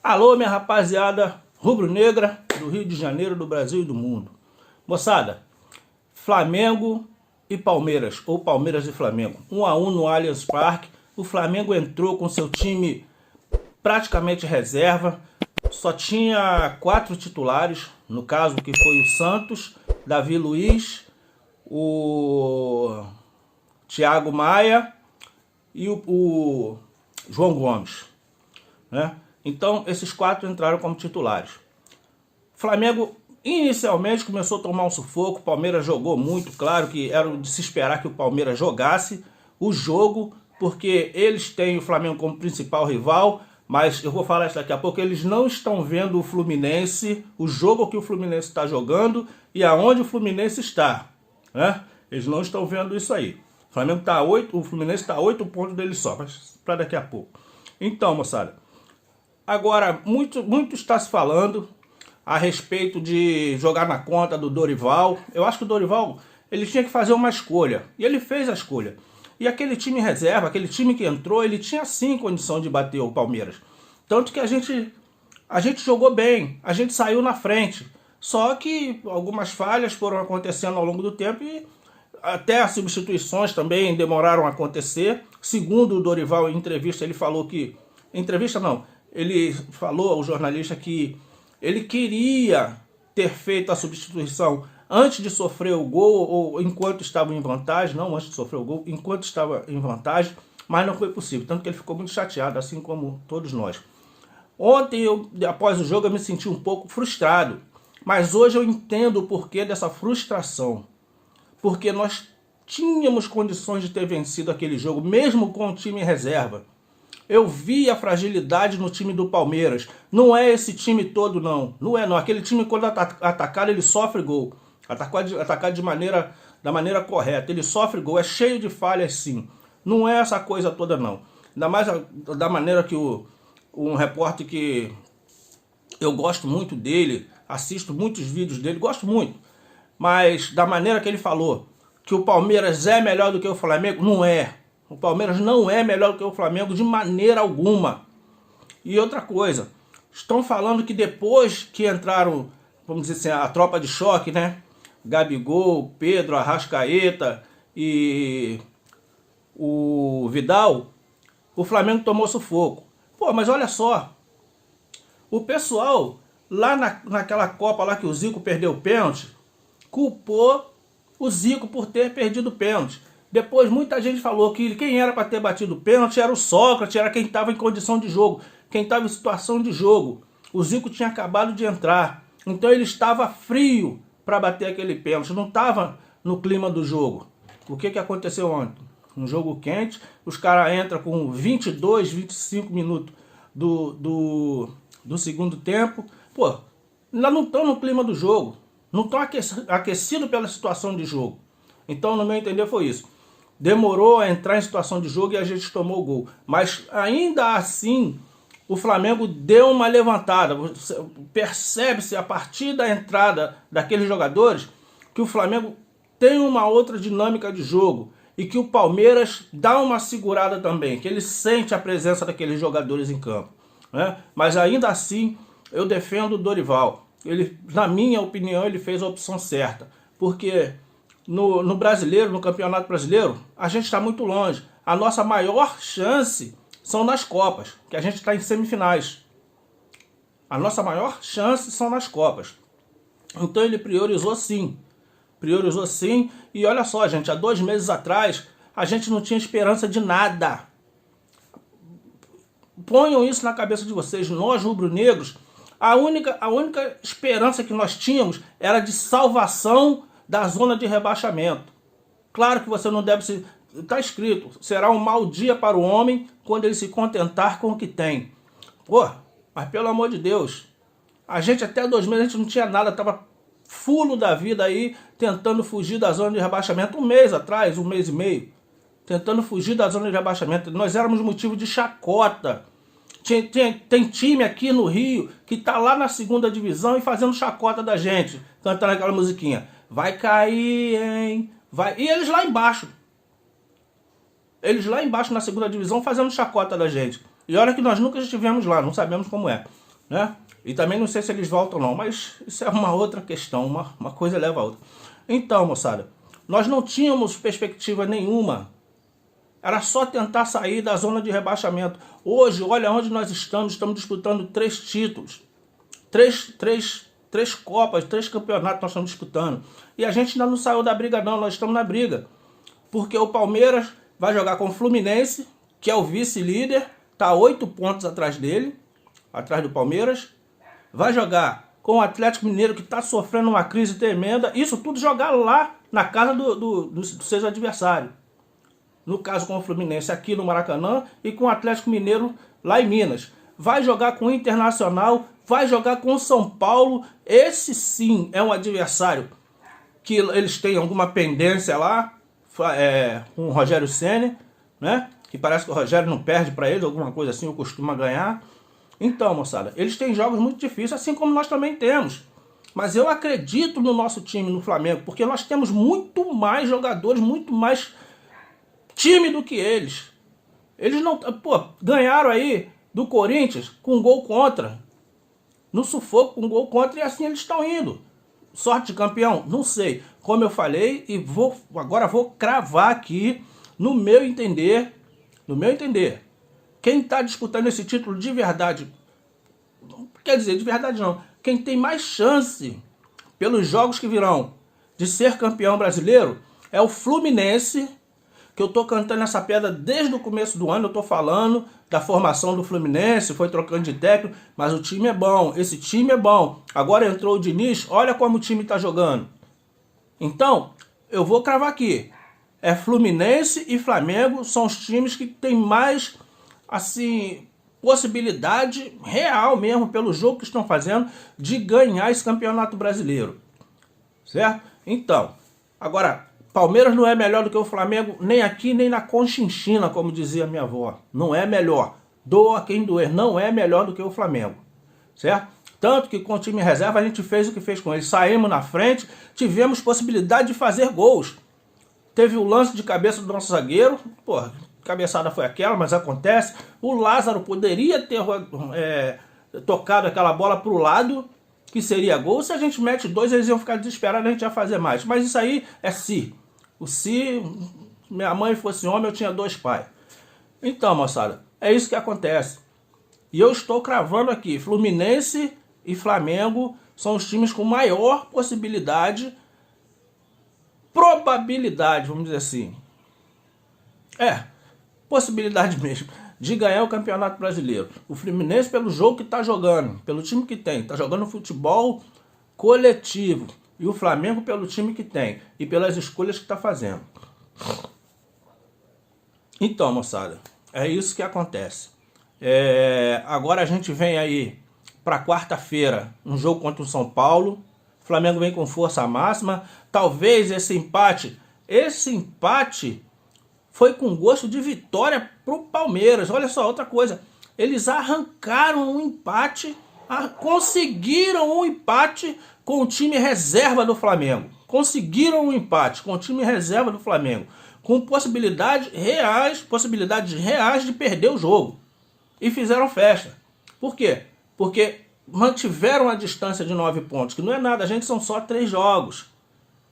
Alô, minha rapaziada rubro-negra do Rio de Janeiro, do Brasil e do mundo. Moçada, Flamengo e Palmeiras, ou Palmeiras e Flamengo, 1-1 no Allianz Parque. O Flamengo entrou com seu time praticamente reserva, só tinha 4 titulares, no caso que foi o Santos, Davi Luiz, o Thiago Maia e o João Gomes, né? Então, esses 4 entraram como titulares. O Flamengo inicialmente começou a tomar um sufoco, o Palmeiras jogou muito, claro que era de se esperar que o Palmeiras jogasse o jogo, porque eles têm o Flamengo como principal rival, mas eu vou falar isso daqui a pouco, eles não estão vendo o Fluminense, o jogo que o Fluminense está jogando e aonde o Fluminense está, né? Eles não estão vendo isso aí. O Flamengo tá 8, o Fluminense está a 8 pontos dele só, mas para daqui a pouco. Então, moçada, agora muito está se falando a respeito de jogar na conta do Dorival. Eu acho que o Dorival ele tinha que fazer uma escolha, e ele fez a escolha. E aquele time reserva, aquele time que entrou, ele tinha sim condição de bater o Palmeiras. Tanto que a gente jogou bem, a gente saiu na frente. Só que algumas falhas foram acontecendo ao longo do tempo e até as substituições também demoraram a acontecer. Segundo o Dorival em entrevista, ele falou que... Entrevista não, ele falou ao jornalista que ele queria ter feito a substituição antes de sofrer o gol, ou enquanto estava em vantagem, não antes de sofrer o gol, enquanto estava em vantagem, mas não foi possível, tanto que ele ficou muito chateado, assim como todos nós. Ontem, após o jogo, eu me senti um pouco frustrado, mas hoje eu entendo o porquê dessa frustração, porque nós tínhamos condições de ter vencido aquele jogo, mesmo com o time em reserva. Eu vi a fragilidade no time do Palmeiras. Não é esse time todo, não. Não é, não. Aquele time, quando atacado, ele sofre gol. Atacado da maneira correta. Ele sofre gol. É cheio de falhas, sim. Não é essa coisa toda, não. Ainda mais da maneira que um repórter que eu gosto muito dele, assisto muitos vídeos dele, gosto muito. Mas da maneira que ele falou que o Palmeiras é melhor do que o Flamengo, não é. O Palmeiras não é melhor do que o Flamengo de maneira alguma. E outra coisa, estão falando que depois que entraram, vamos dizer assim, a tropa de choque, né? Gabigol, Pedro, Arrascaeta e o Vidal, o Flamengo tomou sufoco. Pô, mas olha só, o pessoal lá naquela Copa lá que o Zico perdeu o pênalti, culpou o Zico por ter perdido o pênalti. Depois muita gente falou que quem era para ter batido o pênalti era o Sócrates, era quem estava em condição de jogo, quem estava em situação de jogo. O Zico tinha acabado de entrar, então ele estava frio para bater aquele pênalti, não estava no clima do jogo. O que aconteceu ontem? Um jogo quente, os caras entram com 22, 25 minutos do segundo tempo. Pô, ainda não estão no clima do jogo, não estão aquecidos pela situação de jogo. Então, no meu entender, foi isso. Demorou a entrar em situação de jogo e a gente tomou o gol. Mas ainda assim, o Flamengo deu uma levantada. Percebe-se a partir da entrada daqueles jogadores que o Flamengo tem uma outra dinâmica de jogo. E que o Palmeiras dá uma segurada também. Que ele sente a presença daqueles jogadores em campo, né? Mas ainda assim, eu defendo o Dorival. Ele, na minha opinião, ele fez a opção certa. Porque no brasileiro, no campeonato brasileiro, a gente está muito longe. A nossa maior chance são nas Copas, que a gente está em semifinais. A nossa maior chance são nas Copas. Então ele priorizou sim. Priorizou sim. E olha só, gente, há 2 meses atrás, a gente não tinha esperança de nada. Ponham isso na cabeça de vocês. Nós, rubro-negros, a única esperança que nós tínhamos era de salvação da zona de rebaixamento. Claro que você não deve se... Está escrito, será um mau dia para o homem quando ele se contentar com o que tem. Pô, mas pelo amor de Deus, a gente até 2 meses a gente não tinha nada, estava fulo da vida aí, tentando fugir da zona de rebaixamento. 1 mês atrás, 1 mês e meio, tentando fugir da zona de rebaixamento. Nós éramos motivo de chacota. Tem time aqui no Rio que está lá na 2ª divisão e fazendo chacota da gente, cantando aquela musiquinha. Vai cair, hein? Vai. E eles lá embaixo. Eles lá embaixo na 2ª divisão fazendo chacota da gente. E olha que nós nunca estivemos lá, não sabemos como é. né? E também não sei se eles voltam não, mas isso é uma outra questão, uma coisa leva a outra. Então, moçada, nós não tínhamos perspectiva nenhuma. Era só tentar sair da zona de rebaixamento. Hoje, olha onde nós estamos disputando 3 títulos. Três Copas, 3 campeonatos nós estamos disputando. E a gente ainda não saiu da briga não, nós estamos na briga. Porque o Palmeiras vai jogar com o Fluminense, que é o vice-líder, está 8 pontos atrás dele, atrás do Palmeiras. Vai jogar com o Atlético Mineiro, que está sofrendo uma crise tremenda. Isso tudo jogar lá na casa do seu adversário. No caso com o Fluminense aqui no Maracanã e com o Atlético Mineiro lá em Minas. Vai jogar com o Internacional, vai jogar com o São Paulo. Esse sim é um adversário que eles têm alguma pendência lá, com o Rogério Ceni, né? Que parece que o Rogério não perde para ele, alguma coisa assim, ou costuma ganhar. Então, moçada, eles têm jogos muito difíceis, assim como nós também temos. Mas eu acredito no nosso time, no Flamengo, porque nós temos muito mais jogadores, muito mais time do que eles. Eles não... Pô, ganharam aí do Corinthians com um gol contra. No sufoco com um gol contra e assim eles estão indo. Sorte de campeão? Não sei. Como eu falei, e agora vou cravar aqui, no meu entender, quem está disputando esse título de verdade, quer dizer, de verdade não, quem tem mais chance, pelos jogos que virão, de ser campeão brasileiro, é o Fluminense, que eu estou cantando essa pedra desde o começo do ano, eu estou falando da formação do Fluminense, foi trocando de técnico, mas o time é bom, esse time é bom. Agora entrou o Diniz, olha como o time está jogando. Então, eu vou cravar aqui, é Fluminense e Flamengo, são os times que têm mais, assim, possibilidade real mesmo, pelo jogo que estão fazendo, de ganhar esse campeonato brasileiro. Certo? Então, agora, Palmeiras não é melhor do que o Flamengo, nem aqui, nem na Conchinchina, como dizia minha avó. Não é melhor. Doa quem doer, não é melhor do que o Flamengo. Certo? Tanto que com o time reserva a gente fez o que fez com eles. Saímos na frente, tivemos possibilidade de fazer gols. Teve o lance de cabeça do nosso zagueiro, porra, cabeçada foi aquela, mas acontece. O Lázaro poderia ter tocado aquela bola para o lado, que seria gol. Se a gente mete 2, eles iam ficar desesperados, a gente ia fazer mais. Mas isso aí é se. Se minha mãe fosse homem, eu tinha 2 pais. Então, moçada, é isso que acontece. E eu estou cravando aqui, Fluminense e Flamengo são os times com maior probabilidade, vamos dizer assim. Possibilidade mesmo, de ganhar o Campeonato Brasileiro. O Fluminense pelo jogo que está jogando, pelo time que tem, está jogando futebol coletivo. E o Flamengo pelo time que tem e pelas escolhas que está fazendo. Então, moçada, é isso que acontece. Agora a gente vem aí para quarta-feira, um jogo contra o São Paulo. O Flamengo vem com força máxima. Talvez esse empate foi com gosto de vitória para o Palmeiras. Olha só, outra coisa. Eles arrancaram um empate, conseguiram um empate com o time reserva do Flamengo. Conseguiram um empate com o time reserva do Flamengo. Com possibilidades reais de perder o jogo. E fizeram festa. Por quê? Porque mantiveram a distância de 9 pontos, que não é nada, gente, são só 3 jogos.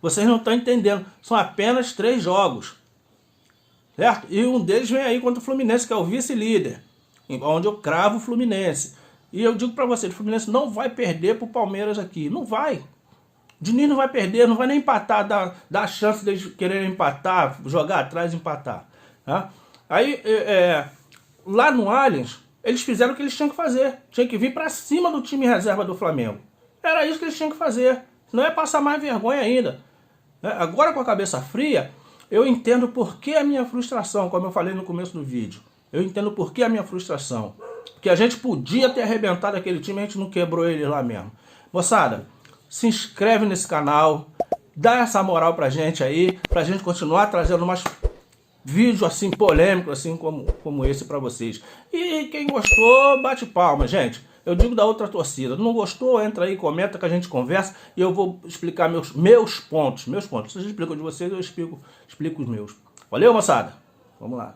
Vocês não estão entendendo, são apenas 3 jogos. Certo? E um deles vem aí contra o Fluminense, que é o vice-líder, onde eu cravo o Fluminense. E eu digo para vocês, o Fluminense não vai perder para o Palmeiras aqui, não vai. Diniz não vai perder, não vai nem empatar, dar a chance deles quererem empatar, jogar atrás e empatar. Tá? Aí, lá no Allianz, eles fizeram o que eles tinham que fazer. Tinha que vir para cima do time reserva do Flamengo. Era isso que eles tinham que fazer. Não é passar mais vergonha ainda. Agora, com a cabeça fria, eu entendo por que a minha frustração, como eu falei no começo do vídeo. Eu entendo por que a minha frustração. Porque a gente podia ter arrebentado aquele time, a gente não quebrou ele lá mesmo. Moçada, se inscreve nesse canal, dá essa moral pra gente aí, pra gente continuar trazendo mais vídeos assim polêmicos, assim como esse pra vocês. E quem gostou, bate palma, gente. Eu digo da outra torcida. Não gostou, entra aí, comenta que a gente conversa e eu vou explicar meus pontos. Vocês explicam de vocês, eu explico os meus. Valeu, moçada? Vamos lá.